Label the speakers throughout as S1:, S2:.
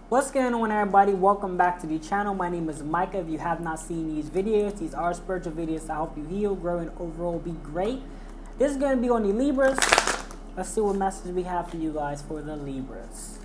S1: What's going on, everybody? Welcome back to the channel. My name is Micah. If you have not seen these videos, these are spiritual videos to help you heal, grow, and overall be great. This is going to be on the Libras. Let's see what message we have for you guys for the Libras.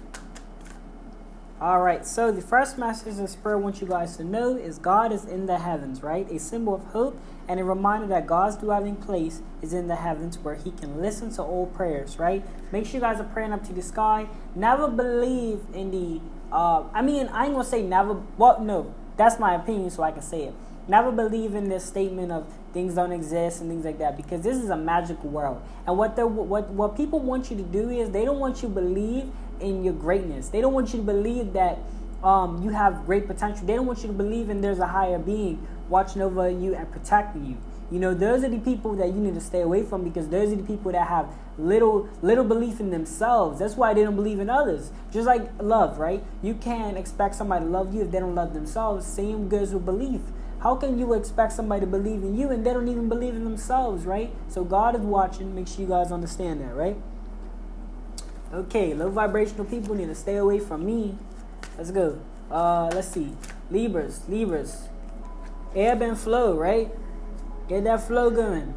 S1: Alright, so the first message the Spirit wants you guys to know is God is in the heavens, right? A symbol of hope and a reminder that God's dwelling place is in the heavens where He can listen to all prayers, right? Make sure you guys are praying up to the sky. Never believe in the, I ain't going to say never, well, no, that's my opinion so I can say it. Never believe in this statement of things don't exist and things like that, because this is a magical world. And what people want you to do is they don't want you to believe in your greatness. They don't want you to believe that you have great potential. They don't want you to believe in there's a higher being watching over you and protecting you. You know, those are the people that you need to stay away from, because those are the people that have little belief in themselves. That's why they don't believe in others. Just like love, right? You can't expect somebody to love you if they don't love themselves. Same goes with belief. How can you expect somebody to believe in you and they don't even believe in themselves, right? So God is watching. Make sure you guys understand that, right? Okay, low vibrational people need to stay away from me. Let's go. Let's see. Libras. Ebb and flow, right? Get that flow going,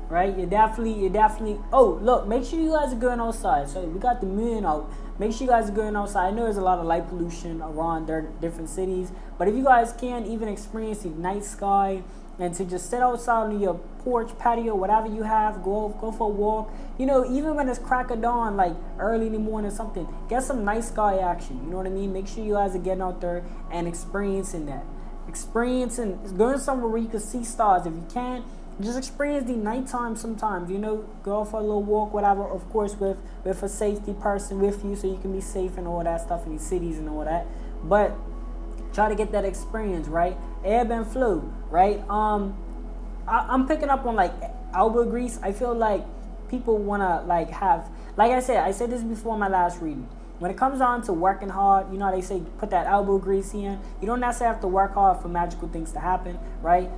S1: right? You're definitely. Oh, look, make sure you guys are going outside. So we got the moon out. Make sure you guys are going outside. I know there's a lot of light pollution around their different cities, but if you guys can even experience the night sky and to just sit outside on your porch, patio, whatever you have, go for a walk. You know, even when it's crack of dawn, like early in the morning or something, get some night sky action. You know what I mean? Make sure you guys are getting out there and experiencing that. Going somewhere where you can see stars. If you can, just experience the nighttime sometimes. You know, go for a little walk, whatever. Of course, with a safety person with you, so you can be safe and all that stuff in these cities and all that. But try to get that experience, right? Ebb and flow, right? I'm picking up on like elbow grease. I feel like people wanna have, like I said this before in my last reading. When it comes down to working hard, you know how they say put that elbow grease in. You don't necessarily have to work hard for magical things to happen, right?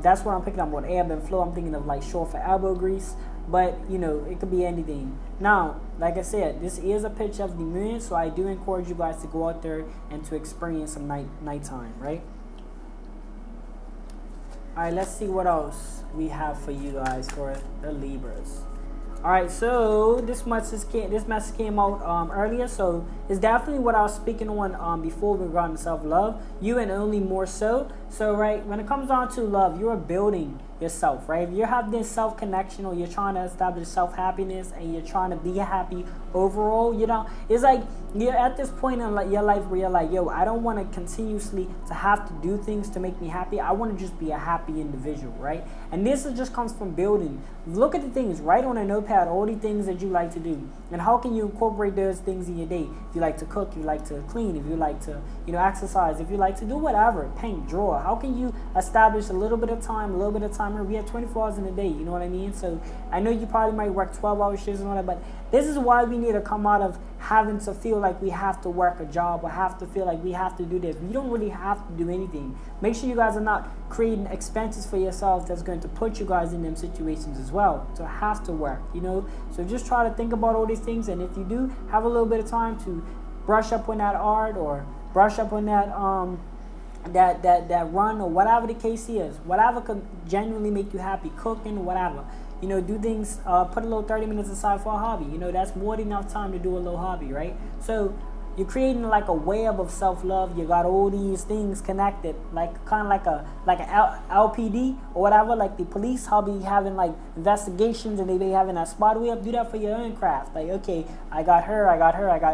S1: That's what I'm picking up on ebb and flow. I'm thinking of like short for elbow grease, but you know, it could be anything. Now, like I said, this is a picture of the moon, so I do encourage you guys to go out there and to experience some nighttime, right? All right, let's see what else we have for you guys for the Libras. All right, so this message came out earlier, so it's definitely what I was speaking on before regarding self-love. You and only more so. So, right, when it comes down to love, you're building yourself, right? If you have this self-connection or you're trying to establish self-happiness and you're trying to be happy overall, you know, it's like you're at this point in your life where you're like, yo, I don't want to continuously to have to do things to make me happy. I want to just be a happy individual, right? And this just comes from building. Look at the things, write on a notepad all the things that you like to do, and how can you incorporate those things in your day? If you like to cook, if you like to clean, if you like to, you know, exercise, if you like to do whatever, paint, draw, how can you establish a little bit of time? We have 24 hours in a day, you know what I mean? So I know you probably might work 12-hour shifts and all that, but this is why we need to come out of having to feel like we have to work a job or have to feel like we have to do this. We don't really have to do anything. Make sure you guys are not creating expenses for yourselves that's going to put you guys in them situations as well to have to work, you know? So just try to think about all these things, and if you do have a little bit of time to brush up on that art or brush up on that that run or whatever the case is, whatever can genuinely make you happy, cooking, whatever. You know, do things, put a little 30 minutes aside for a hobby. You know, that's more than enough time to do a little hobby, right? So you're creating like a web of self-love. You got all these things connected, like kind of like an LPD or whatever, like the police, how be having like investigations and they be having that spot web. Do that for your own craft. Like, okay, I got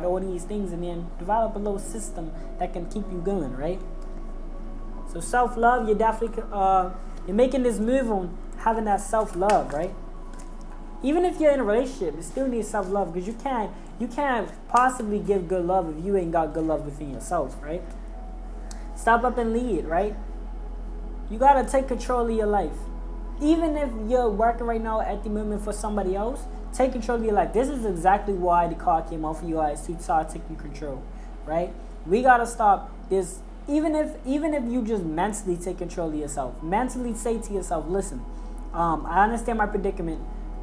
S1: all these things, and then develop a little system that can keep you going, right? So self-love, you're definitely you're making this move on having that self-love, right? Even if you're in a relationship, you still need self-love, because you can't possibly give good love if you ain't got good love within yourself, right? Step up and lead, right? You gotta take control of your life. Even if you're working right now at the moment for somebody else, take control of your life. This is exactly why the card came out for you guys, to start taking control, right? We gotta stop this. Even if you just mentally take control of yourself, mentally say to yourself, listen, I understand my predicament,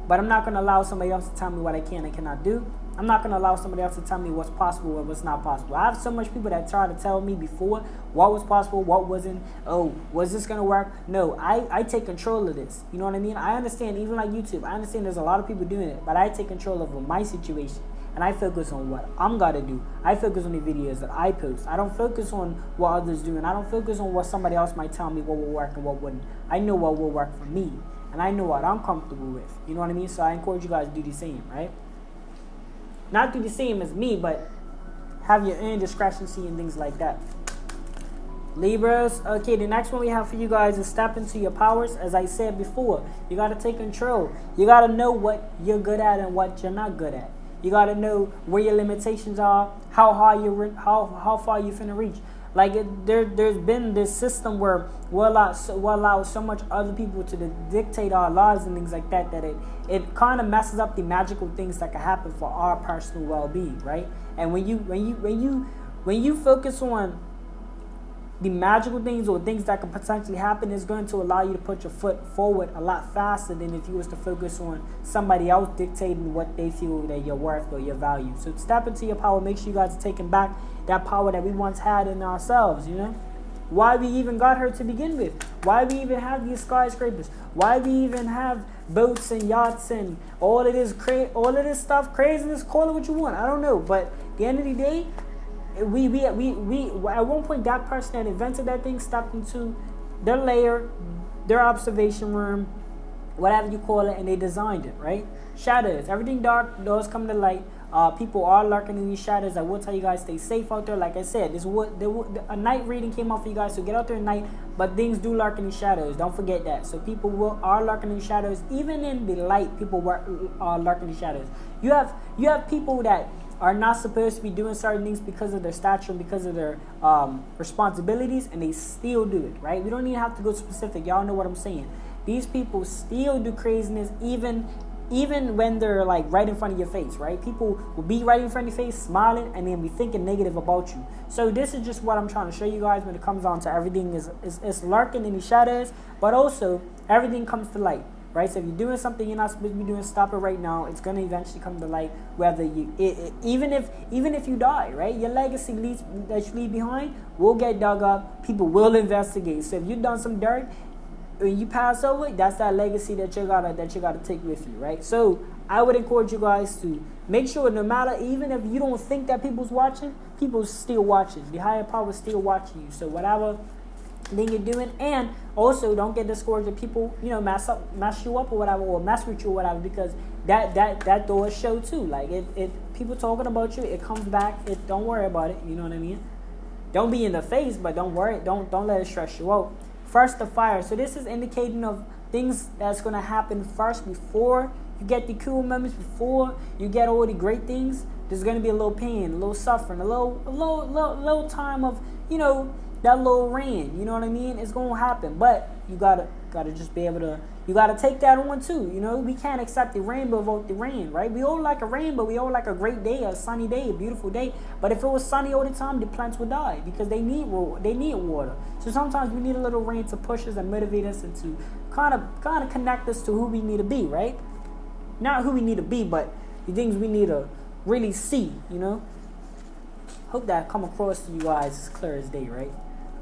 S1: but I'm not going to allow somebody else to tell me what I can and cannot do. I'm not going to allow somebody else to tell me what's possible and what's not possible. I have so much people that try to tell me before what was possible, what wasn't. Oh, was this going to work? No, I take control of this. You know what I mean? I understand, even like YouTube, I understand there's a lot of people doing it, but I take control of my situation. And I focus on what I'm going to do. I focus on the videos that I post. I don't focus on what others do. And I don't focus on what somebody else might tell me what will work and what wouldn't. I know what will work for me. And I know what I'm comfortable with. You know what I mean? So I encourage you guys to do the same, right? Not do the same as me, but have your own discrepancy and things like that. Libras. Okay, the next one we have for you guys is step into your powers. As I said before, you got to take control. You got to know what you're good at and what you're not good at. You got to know where your limitations are, how far you finna reach. Like there's been this system where we'll allow so much other people to dictate our lives and things like that it kind of messes up the magical things that can happen for our personal well-being, right? And when you focus on the magical things or things that can potentially happen, is going to allow you to put your foot forward a lot faster than if you was to focus on somebody else dictating what they feel that you're worth or your value. So step into your power. Make sure you guys are taking back that power that we once had in ourselves, you know? Why we even got her to begin with. Why we even have these skyscrapers. Why we even have boats and yachts and all of this stuff, craziness, call it what you want. I don't know. But at the end of the day, we at one point, that person that invented that thing stepped into their lair, their observation room, whatever you call it, and they designed it, right? Shadows, everything dark, doors come to light. People are lurking in these shadows. I will tell you guys, stay safe out there. Like I said, a night reading came out for you guys, so get out there at night. But things do lurk in these shadows. Don't forget that. So people are lurking in the shadows. Even in the light, people are lurking in the shadows. You have people that are not supposed to be doing certain things because of their stature and because of their responsibilities, and they still do it, right? We don't even have to go specific. Y'all know what I'm saying. These people still do craziness even when they're like right in front of your face, right? People will be right in front of your face smiling and then be thinking negative about you. So this is just what I'm trying to show you guys when it comes down to everything is lurking in the shadows, but also everything comes to light. Right, so if you're doing something you're not supposed to be doing, stop it right now. It's gonna eventually come to light. Whether even if you die, right, your legacy that you leave behind will get dug up. People will investigate. So if you've done some dirt, when you pass over, that's that legacy that you gotta take with you, right? So I would encourage you guys to make sure, no matter, even if you don't think that people's watching, people's still watching. The higher power is still watching you. So whatever thing you're doing, and also don't get discouraged if people, you know, mess you up or whatever, or mess with you or whatever, because that does show too. Like it people talking about you, it comes back. Don't worry about it. You know what I mean? Don't be in the face, but don't worry. Don't let it stress you out. First, the fire. So this is indicating of things that's gonna happen first before you get the cool moments, before you get all the great things. There's gonna be a little pain, a little suffering, a little time of, you know, that little rain, you know what I mean? It's gonna happen, but you gotta just be able to. You gotta take that on too. You know, we can't accept the rainbow without the rain, right? We all like a rainbow. We all like a great day, a sunny day, a beautiful day. But if it was sunny all the time, the plants would die because they need water. So sometimes we need a little rain to push us and motivate us and to kind of connect us to who we need to be, right? Not who we need to be, but the things we need to really see. You know. Hope that come across to you guys as clear as day, right?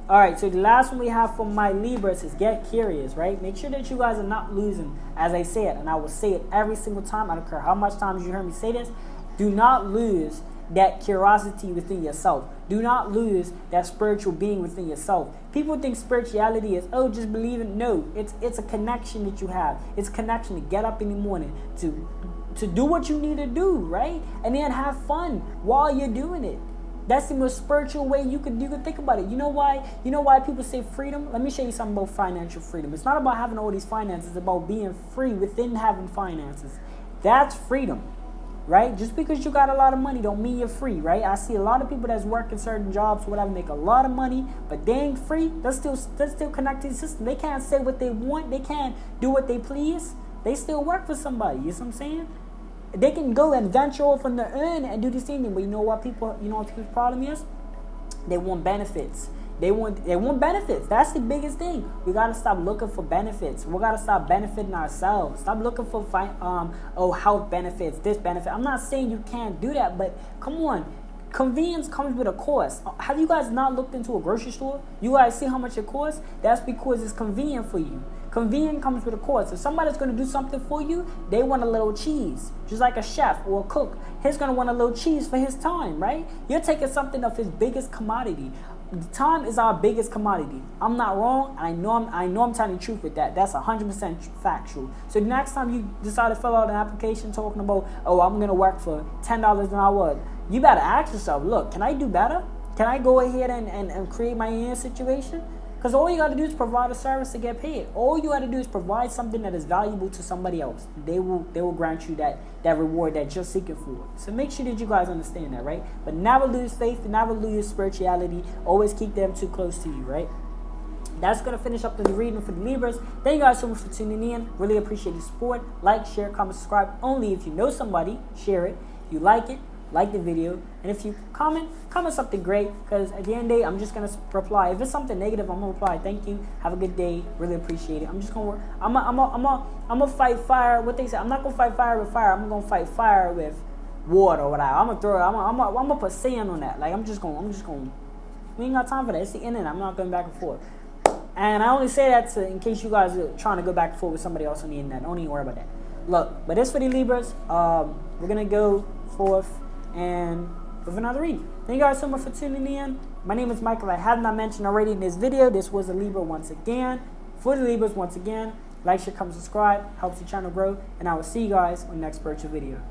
S1: All right, so the last one we have for my Libras is get curious, right? Make sure that you guys are not losing, as I said, and I will say it every single time. I don't care how much times you hear me say this. Do not lose that curiosity within yourself. Do not lose that spiritual being within yourself. People think spirituality is, oh, just believe it. No, it's a connection that you have. It's a connection to get up in the morning, to do what you need to do, right? And then have fun while you're doing it. That's the most spiritual way you could think about it. You know why people say freedom? Let me show you something about financial freedom. It's not about having all these finances. It's about being free within having finances. That's freedom, right? Just because you got a lot of money don't mean you're free, right? I see a lot of people that's working certain jobs, whatever, make a lot of money, but they ain't free. They're still connected to the system. They can't say what they want. They can't do what they please. They still work for somebody. You know what I'm saying? They can go and venture off on their own and do this thing, but you know what people's problem is? They want benefits. They want benefits. That's the biggest thing. We gotta stop looking for benefits. We gotta stop benefiting ourselves. Stop looking for health benefits, this benefit. I'm not saying you can't do that, but come on. Convenience comes with a cost. Have you guys not looked into a grocery store? You guys see how much it costs? That's because it's convenient for you. Convenience comes with a cost. If somebody's going to do something for you, they want a little cheese. Just like a chef or a cook. He's going to want a little cheese for his time, right? You're taking something of his biggest commodity. Time is our biggest commodity. I'm not wrong. I know I'm telling the truth with that. That's 100% factual. So the next time you decide to fill out an application talking about, oh, I'm going to work for $10 an hour, you better ask yourself, look, can I do better? Can I go ahead and create my own situation? Because all you got to do is provide a service to get paid. All you got to do is provide something that is valuable to somebody else. They will grant you that reward that you're seeking for. So make sure that you guys understand that, right? But never lose faith, never lose spirituality. Always keep them too close to you, right? That's going to finish up the reading for the Libras. Thank you guys so much for tuning in. Really appreciate your support. Like, share, comment, subscribe. Only if you know somebody, share it. If you like it, like the video, and if you comment something great, because at the end of the day, I'm just gonna reply. If it's something negative, I'm gonna reply, thank you, have a good day, really appreciate it. I'm just gonna work. I'm gonna fight fire. What they say, I'm not gonna fight fire with fire. I'm gonna fight fire with water or whatever. I'm gonna throw it. I'm gonna put sand on that. Like I'm just gonna. We ain't got time for that. It's the internet. I'm not going back and forth. And I only say that in case you guys are trying to go back and forth with somebody else on the internet. Don't even worry about that. Look, but this for the Libras. We're gonna go forth and with another reading. Thank you guys so much for tuning in. My name is Michael. I have not mentioned already in this video. This was a Libra once again. For the Libras once again, like, share, comment, subscribe. Helps the channel grow. And I will see you guys on the next spiritual video.